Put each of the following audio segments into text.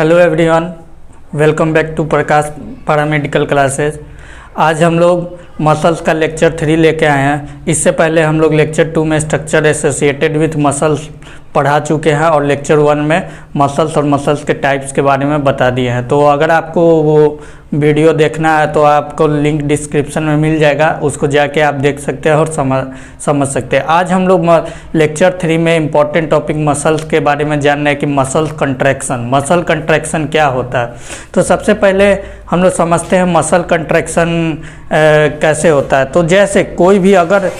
Hello everyone, welcome back to Prakash paramedical classes. आज हम लोग मसल्स का लेक्चर 3 लेके आए हैं। इससे पहले हम लोग लेक्चर 2 में स्ट्रक्चर एसोसिएटेड विथ मसल्स पढ़ा चुके हैं और लेक्चर 1 में मसल्स और मसल्स के टाइप्स के बारे में बता दिए हैं। तो अगर आपको वो वीडियो देखना है तो आपको लिंक डिस्क्रिप्शन में मिल जाएगा, उसको जाके आप देख सकते हैं और समझ सकते हैं। आज हम लोग लेक्चर 3 में इम्पॉर्टेंट टॉपिक मसल्स के बारे में जान रहे हैं कि मसल कंट्रैक्शन क्या होता है। तो सबसे पहले हम लोग समझते हैं मसल कंट्रैक्शन कैसे होता है। तो जैसे कोई भी अगर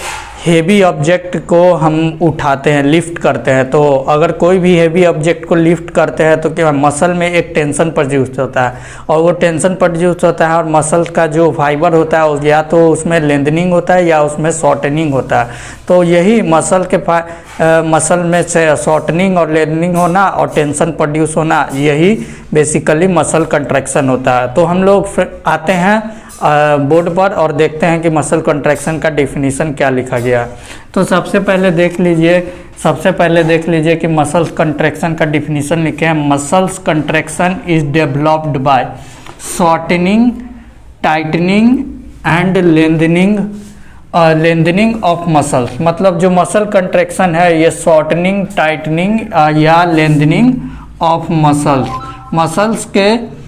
हेवी ऑब्जेक्ट को हम उठाते हैं, लिफ्ट करते हैं, तो अगर कोई भी हेवी ऑब्जेक्ट को लिफ्ट करते हैं तो क्या मसल में एक टेंशन प्रोड्यूस होता है और वो टेंशन प्रोड्यूस होता है और मसल का जो फाइबर होता है या तो उसमें लेंथनिंग होता है या उसमें शॉर्टनिंग होता है। तो यही मसल में से शॉर्टनिंग और लेंथनिंग होना और टेंशन प्रोड्यूस होना, यही बेसिकली मसल कंट्रैक्शन होता है। तो हम लोग आते हैं बोर्ड पर और देखते हैं कि मसल कंट्रैक्शन का डेफिनेशन क्या लिखा गया। तो सबसे पहले देख लीजिए कि मसल कंट्रैक्शन का डेफिनेशन लिखे हैं। Muscles contraction is developed by shortening, tightening and lengthening of muscles. मतलब जो मसल कंट्रैक्शन है ये शॉर्टनिंग, टाइटनिंग या लेंथनिंग ऑफ मसल्स के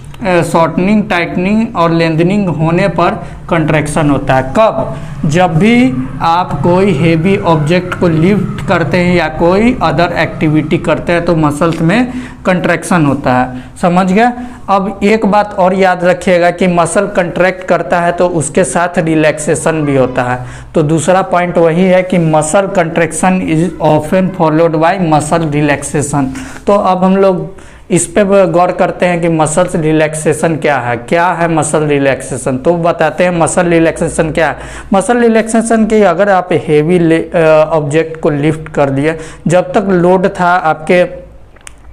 शॉर्टनिंग, टाइटनिंग और लेंथनिंग होने पर कंट्रैक्शन होता है। कब? जब भी आप कोई हेवी ऑब्जेक्ट को लिफ्ट करते हैं या कोई अदर एक्टिविटी करते हैं तो मसल्स में कंट्रैक्शन होता है। समझ गया? अब एक बात और याद रखिएगा कि मसल कंट्रैक्ट करता है तो उसके साथ रिलैक्सेशन भी होता है। तो दूसरा पॉइंट वही है कि muscle contraction is often followed by muscle relaxation. तो अब हम लोग इस पे गौर करते हैं कि मसल रिलैक्सेशन क्या है मसल रिलैक्सेशन। तो बताते हैं मसल रिलैक्सेशन क्या है। मसल रिलैक्सेशन की अगर आप हेवी ऑब्जेक्ट को लिफ्ट कर दिए, जब तक लोड था आपके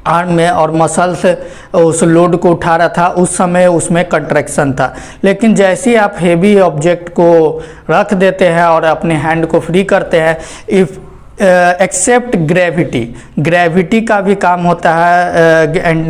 आर्म में और मसल्स उस लोड को उठा रहा था उस समय उसमें कंट्रैक्शन था। लेकिन जैसे ही आप हेवी ऑब्जेक्ट को रख देते हैं और अपने हैंड को फ्री करते हैं, इफ एक्सेप्ट ग्रेविटी का भी काम होता है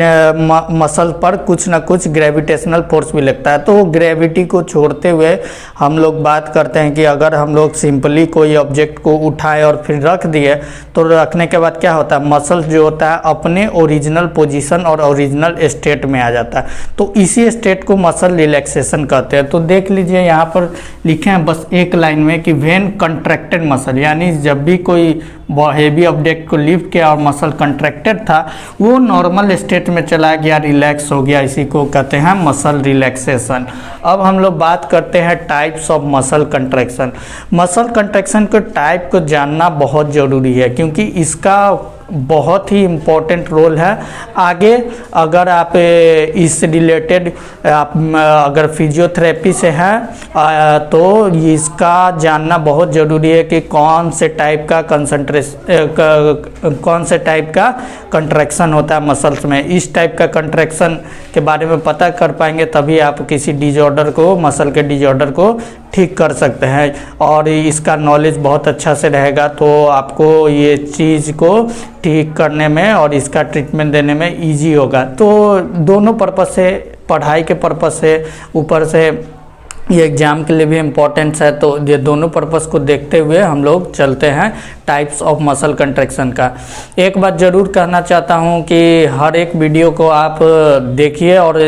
मसल पर कुछ ना कुछ ग्रेविटेशनल फोर्स भी लगता है। तो ग्रेविटी को छोड़ते हुए हम लोग बात करते हैं कि अगर हम लोग सिंपली कोई ऑब्जेक्ट को उठाए और फिर रख दिए तो रखने के बाद क्या होता है, मसल जो होता है अपने ओरिजिनल पोजीशन और ओरिजिनल स्टेट में आ जाता है। तो इसी स्टेट को मसल रिलैक्सेशन कहते हैं। तो देख लीजिए यहाँ पर लिखे हैं बस एक लाइन में कि व्हेन कंट्रैक्टेड मसल, यानी जब भी कोई हेवी ऑब्जेक्ट को लिफ्ट किया और मसल कंट्रैक्टेड था वो नॉर्मल स्टेट में चला गया, रिलैक्स हो गया, इसी को कहते हैं मसल रिलैक्सेशन। अब हम लोग बात करते हैं types of muscle contraction. Muscle contraction के टाइप को जानना बहुत ज़रूरी है क्योंकि इसका बहुत ही इम्पोर्टेंट रोल है। आगे अगर आप इस रिलेटेड आप अगर फिजियोथेरेपी से हैं तो इसका जानना बहुत ज़रूरी है कि कौन से टाइप का कंट्रैक्शन होता है मसल्स में। इस टाइप का कंट्रैक्शन के बारे में पता कर पाएंगे तभी आप किसी डिजॉर्डर को, मसल के डिजॉर्डर को ठीक कर सकते हैं और इसका नॉलेज बहुत अच्छा से रहेगा तो आपको ये चीज़ को ठीक करने में और इसका ट्रीटमेंट देने में इजी होगा। तो दोनों पर्पस से, पढ़ाई के पर्पस से, ऊपर से ये एग्ज़ाम के लिए भी इम्पोर्टेंट है। तो ये दोनों पर्पस को देखते हुए हम लोग चलते हैं टाइप्स ऑफ मसल कंट्रैक्शन का। एक बात ज़रूर कहना चाहता हूँ कि हर एक वीडियो को आप देखिए और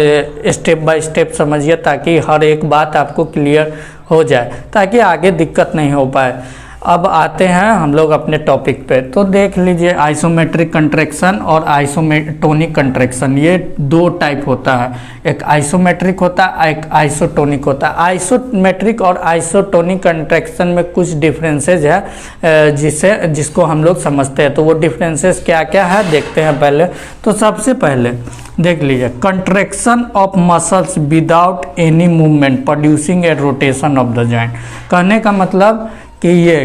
स्टेप बाय स्टेप समझिए ताकि हर एक बात आपको क्लियर हो जाए, ताकि आगे दिक्कत नहीं हो पाए। अब आते हैं हम लोग अपने टॉपिक पे। तो देख लीजिए आइसोमेट्रिक कंट्रैक्शन और आइसोटोनिक कंट्रैक्शन, ये दो टाइप होता है। एक आइसोमेट्रिक होता है, एक आइसोटोनिक होता है। आइसोमेट्रिक और आइसोटोनिक कंट्रैक्शन में कुछ डिफरेंसेज है जिसको हम लोग समझते हैं। तो वो डिफरेंसेस क्या क्या है देखते हैं पहले। तो सबसे पहले देख लीजिए contraction of muscles without any movement producing A rotation of the joint. कहने का मतलब कि ये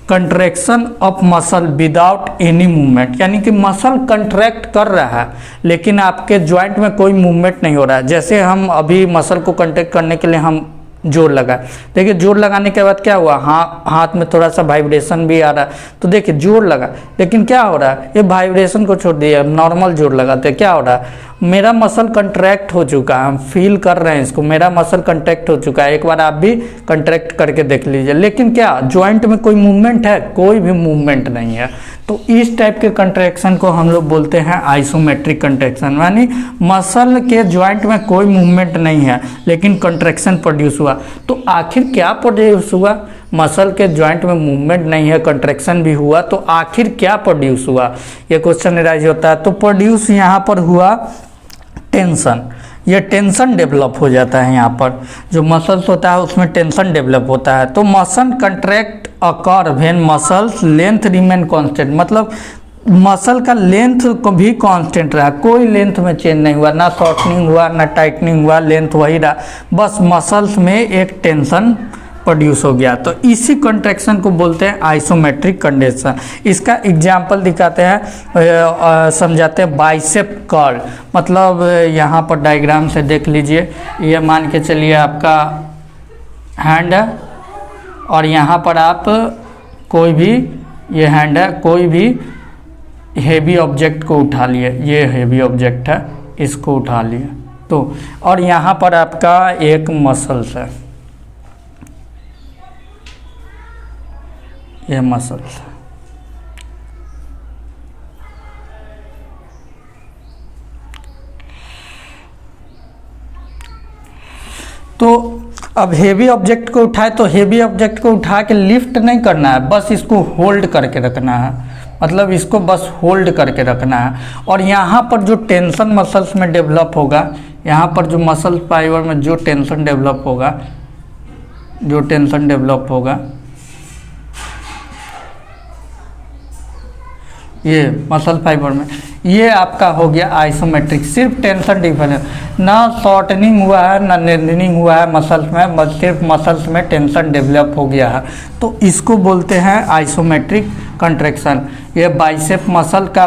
contraction of muscle without any movement, यानी कि मसल कंट्रैक्ट कर रहा है लेकिन आपके जॉइंट में कोई मूवमेंट नहीं हो रहा है। जैसे हम अभी मसल को कंट्रैक्ट करने के लिए हम जोर लगा। देखिए जोर लगाने के बाद क्या हुआ, हाथ में थोड़ा सा वाइब्रेशन भी आ रहा है। तो देखिए जोर लगा, लेकिन क्या हो रहा है, ये वाइब्रेशन को छोड़ दिया, नॉर्मल जोर लगाते क्या हो रहा है, मेरा मसल कंट्रैक्ट हो चुका है, हम फील कर रहे हैं इसको, मेरा मसल कंट्रैक्ट हो चुका है। एक बार आप भी कंट्रैक्ट करके देख लीजिए। लेकिन क्या जॉइंट में कोई मूवमेंट है, कोई भी मूवमेंट नहीं है। तो इस टाइप के कंट्रैक्शन को हम लोग बोलते हैं आइसोमेट्रिक कंट्रैक्शन, यानी मसल के जॉइंट में कोई मूवमेंट नहीं है लेकिन कंट्रैक्शन प्रोड्यूस हुआ। तो आखिर क्या प्रोड्यूस हुआ, मसल के जॉइंट में मूवमेंट नहीं है, कंट्रैक्शन भी हुआ, तो आखिर क्या प्रोड्यूस हुआ, ये क्वेश्चन राइज होता है। तो प्रोड्यूस यहाँ पर हुआ टेंशन, ये टेंशन डेवलप हो जाता है। यहाँ पर जो मसल्स होता है उसमें टेंशन डेवलप होता है। तो muscle contract occur when muscles length remain constant, मतलब मसल का लेंथ को भी कांस्टेंट रहा, कोई लेंथ में चेंज नहीं हुआ, ना शॉर्टनिंग हुआ ना टाइटनिंग हुआ, लेंथ वही रहा, बस मसल्स में एक टेंशन प्रोड्यूस हो गया। तो इसी कंट्रैक्शन को बोलते हैं आइसोमेट्रिक कंट्रैक्शन। इसका एग्जाम्पल दिखाते हैं, समझाते हैं बाइसेप कर्ल। मतलब यहाँ पर डायग्राम से देख लीजिए, ये मान के चलिए आपका हैंड है और यहाँ पर आप कोई भी, ये हैंड है, कोई भी हेवी ऑब्जेक्ट को उठा लिए, ये हेवी ऑब्जेक्ट है, इसको उठा लिए तो, और यहाँ पर आपका एक मसल्स है, ये मसल्स है। तो अब हेवी ऑब्जेक्ट को उठाए, तो हेवी ऑब्जेक्ट को उठा के लिफ्ट नहीं करना है, बस इसको होल्ड करके रखना है, मतलब इसको बस होल्ड करके रखना है। और यहाँ पर जो टेंशन मसल्स में डेवलप होगा, यहाँ पर जो मसल फाइबर में जो टेंशन डेवलप होगा, जो टेंशन डेवलप होगा, ये मसल फाइबर में, ये आपका हो गया आइसोमेट्रिक। सिर्फ टेंशन डिफरेंस, ना शॉर्टनिंग हुआ है ना लेंथनिंग हुआ है मसल्स में, सिर्फ मसल्स में टेंशन डेवलप हो गया है। तो इसको बोलते हैं आइसोमेट्रिक कंट्रैक्शन। ये बाइसेप मसल का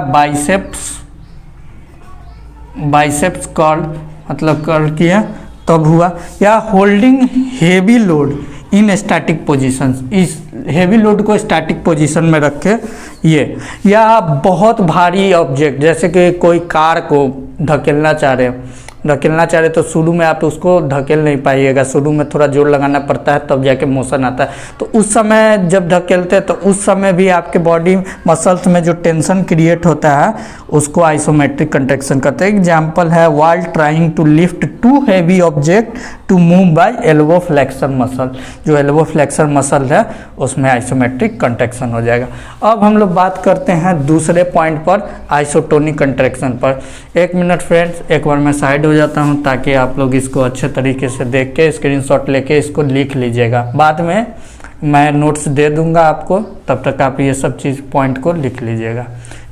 बाइसेप्स कर्ल, मतलब कर्ल किया तब हुआ, या holding heavy load in static position, इस हेवी लोड को स्टैटिक पोजीशन में रखे ये, या बहुत भारी ऑब्जेक्ट जैसे कि कोई कार को धकेलना चाह रहे तो शुरू में आप उसको धकेल नहीं पाइएगा, शुरू में थोड़ा जोर लगाना पड़ता है तब जाके मोशन आता है। तो उस समय जब धकेलते हैं तो उस समय भी आपके बॉडी मसल्स में जो टेंशन क्रिएट होता है उसको आइसोमेट्रिक कंट्रैक्शन कहते हैं। एग्जाम्पल है while trying to lift to heavy object to move by elbow flexor muscle, जो एल्बो फ्लेक्सर मसल है उसमें आइसोमेट्रिक कंट्रैक्शन हो जाएगा। अब हम लोग बात करते हैं दूसरे पॉइंट पर, आइसोटोनिक कंट्रैक्शन पर। एक मिनट फ्रेंड्स, एक बार मैं साइड हो जाता हूं ताकि आप लोग इसको अच्छे तरीके से देख के स्क्रीनशॉट लेके इसको लिख लीजिएगा, बाद में मैं नोट्स दे दूंगा आपको, तब तक आप ये सब चीज़ पॉइंट को लिख लीजिएगा,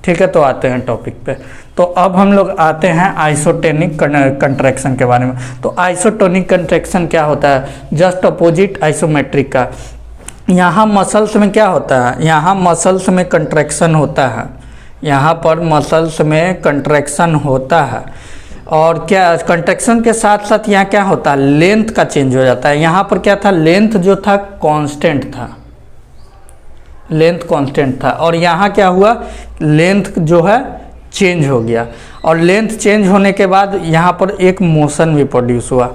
ठीक है। तो आते हैं टॉपिक पे। तो अब हम लोग आते हैं आइसोटोनिक कंट्रैक्शन के बारे में। तो आइसोटोनिक कंट्रैक्शन क्या होता है, जस्ट अपोजिट आइसोमेट्रिक का। यहाँ मसल्स में क्या होता है, यहाँ मसल्स में कंट्रैक्शन होता है, यहाँ पर मसल्स में कंट्रैक्शन होता है, और क्या कंट्रैक्शन के साथ साथ यहाँ क्या होता है, लेंथ का चेंज हो जाता है। यहाँ पर क्या था, लेंथ जो था कांस्टेंट था, लेंथ कांस्टेंट था, और यहाँ क्या हुआ, लेंथ जो है चेंज हो गया, और लेंथ चेंज होने के बाद यहाँ पर एक मोशन भी प्रोड्यूस हुआ।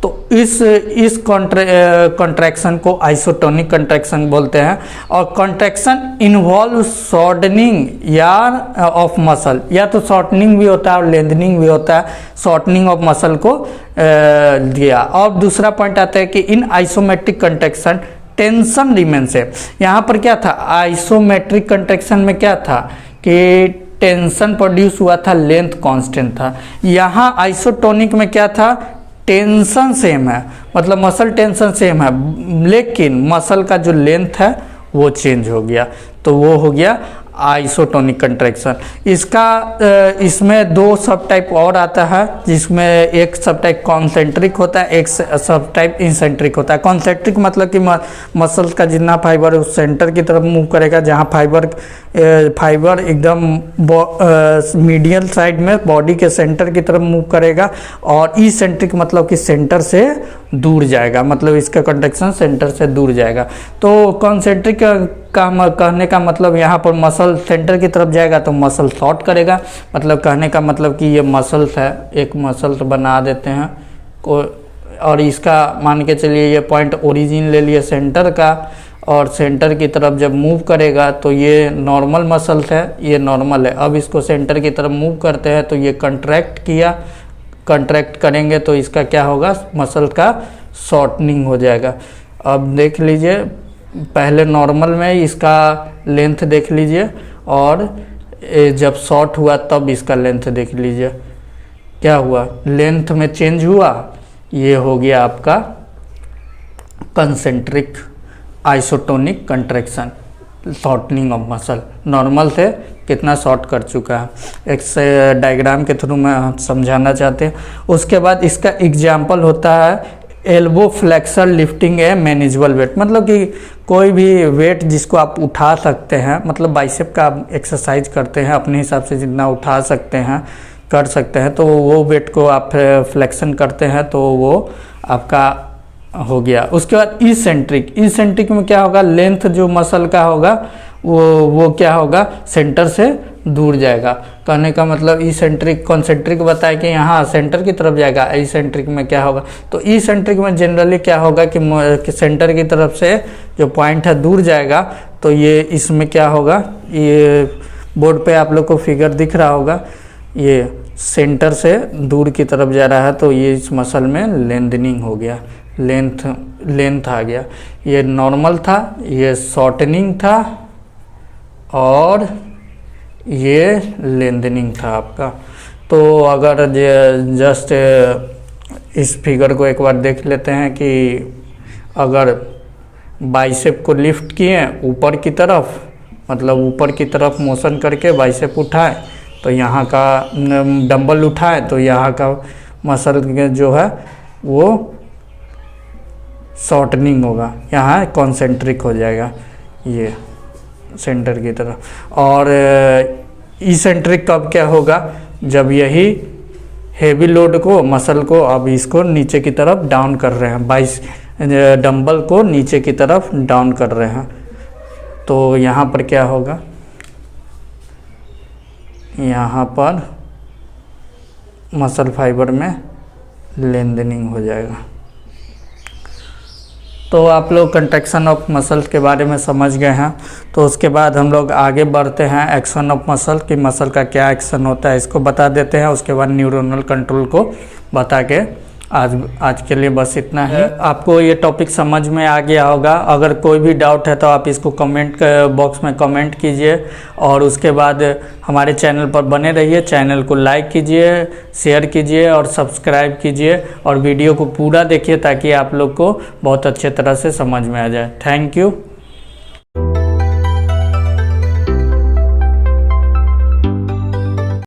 तो इस कंट्रैक्शन को आइसोटोनिक कंट्रैक्शन बोलते हैं। और कंट्रैक्शन इन्वॉल्व शॉर्टनिंग या ऑफ मसल, या तो शॉर्टनिंग भी होता है और लेंथनिंग भी होता है, शॉर्टनिंग ऑफ मसल को दिया। और दूसरा पॉइंट आता है कि इन आइसोमेट्रिक कंट्रैक्शन टेंशन रिमेन्स है। यहाँ पर क्या था, आइसोमेट्रिक कंट्रैक्शन में क्या था कि टेंशन प्रोड्यूस हुआ था, लेंथ कांस्टेंट था। यहाँ आइसोटोनिक में क्या था, टेंशन सेम है, मतलब मसल टेंशन सेम है, लेकिन मसल का जो लेंथ है वो चेंज हो गया, तो वो हो गया आइसोटोनिक कंट्रैक्शन। इसमें दो सब टाइप और आता है, जिसमें एक सब टाइप कॉन्सेंट्रिक होता है, एक सब टाइप इंसेंट्रिक होता है। कॉन्सेंट्रिक मतलब कि मसल्स का जितना फाइबर है उस सेंटर की तरफ मूव करेगा, जहाँ फाइबर एकदम मीडियल साइड में बॉडी के सेंटर की तरफ मूव करेगा। और इसेंट्रिक मतलब कि सेंटर से दूर जाएगा, मतलब इसका कंट्रैक्शन सेंटर से दूर जाएगा। तो कॉन्सेंट्रिक का कहने का मतलब यहाँ पर मसल सेंटर की तरफ जाएगा तो मसल शॉर्ट करेगा। मतलब कहने का मतलब कि ये मसल्स है, एक मसल्स बना देते हैं को, और इसका मान के चलिए ये पॉइंट ओरिजिन ले लिए सेंटर का, और सेंटर की तरफ जब मूव करेगा तो ये नॉर्मल मसल्स है, ये नॉर्मल है। अब इसको सेंटर की तरफ मूव करते हैं तो ये कंट्रैक्ट किया, कंट्रैक्ट करेंगे तो इसका क्या होगा, मसल का शॉर्टनिंग हो जाएगा। अब देख लीजिए, पहले नॉर्मल में इसका लेंथ देख लीजिए, और जब शॉर्ट हुआ तब इसका लेंथ देख लीजिए क्या हुआ, लेंथ में चेंज हुआ। ये हो गया आपका concentric isotonic contraction, shortening of muscle. Normal से कितना शॉर्ट कर चुका है, एक डायग्राम के थ्रू मैं समझाना चाहते हैं। उसके बाद इसका एग्जाम्पल होता है एल्बो फ्लेक्सर लिफ्टिंग ए मैनेजेबल वेट, मतलब कि कोई भी वेट जिसको आप उठा सकते हैं, मतलब बाइसेप का आप एक्सरसाइज करते हैं अपने हिसाब से जितना उठा सकते हैं कर सकते हैं, तो वो वेट को आप फ्लेक्शन करते हैं तो वो आपका हो गया। उसके बाद इसेंट्रिक में क्या होगा, लेंथ जो मसल का होगा वो क्या होगा, सेंटर से दूर जाएगा। कहने का मतलब इसेंट्रिक कॉन्सेंट्रिक बताया कि यहाँ सेंटर की तरफ जाएगा, इसेंट्रिक में क्या होगा। तो इसेंट्रिक में जनरली क्या होगा कि सेंटर की तरफ से जो पॉइंट है दूर जाएगा। तो ये इसमें क्या होगा, ये बोर्ड पे आप लोग को फिगर दिख रहा होगा, ये सेंटर से दूर की तरफ जा रहा है, तो ये इस मसल में लेंथनिंग हो गया, लेंथ आ गया। ये नॉर्मल था, ये शॉर्टनिंग था, और ये लेंथनिंग था आपका। तो अगर जस्ट इस फिगर को एक बार देख लेते हैं कि अगर बाइसेप को लिफ्ट किए ऊपर की तरफ, मतलब ऊपर की तरफ मोशन करके बाइसेप उठाए, तो यहाँ का डंबल उठाए तो यहाँ का मसल जो है वो शॉर्टनिंग होगा, यहाँ कॉन्सेंट्रिक हो जाएगा ये सेंटर की तरफ। और इसेंट्रिक कब क्या होगा, जब यही हेवी लोड को मसल को अब इसको नीचे की तरफ डाउन कर रहे हैं, डंबल को नीचे की तरफ डाउन कर रहे हैं, तो यहाँ पर क्या होगा, यहाँ पर मसल फाइबर में लेंथनिंग हो जाएगा। तो आप लोग कंट्रैक्शन ऑफ मसल्स के बारे में समझ गए हैं। तो उसके बाद हम लोग आगे बढ़ते हैं एक्शन ऑफ मसल, कि मसल का क्या एक्शन होता है इसको बता देते हैं। उसके बाद न्यूरोनल कंट्रोल को बता के आज के लिए बस इतना ही। आपको ये टॉपिक समझ में आ गया होगा। अगर कोई भी डाउट है तो आप इसको कमेंट बॉक्स में कमेंट कीजिए, और उसके बाद हमारे चैनल पर बने रहिए। चैनल को लाइक कीजिए, शेयर कीजिए और सब्सक्राइब कीजिए, और वीडियो को पूरा देखिए ताकि आप लोग को बहुत अच्छे तरह से समझ में आ जाए। Thank you.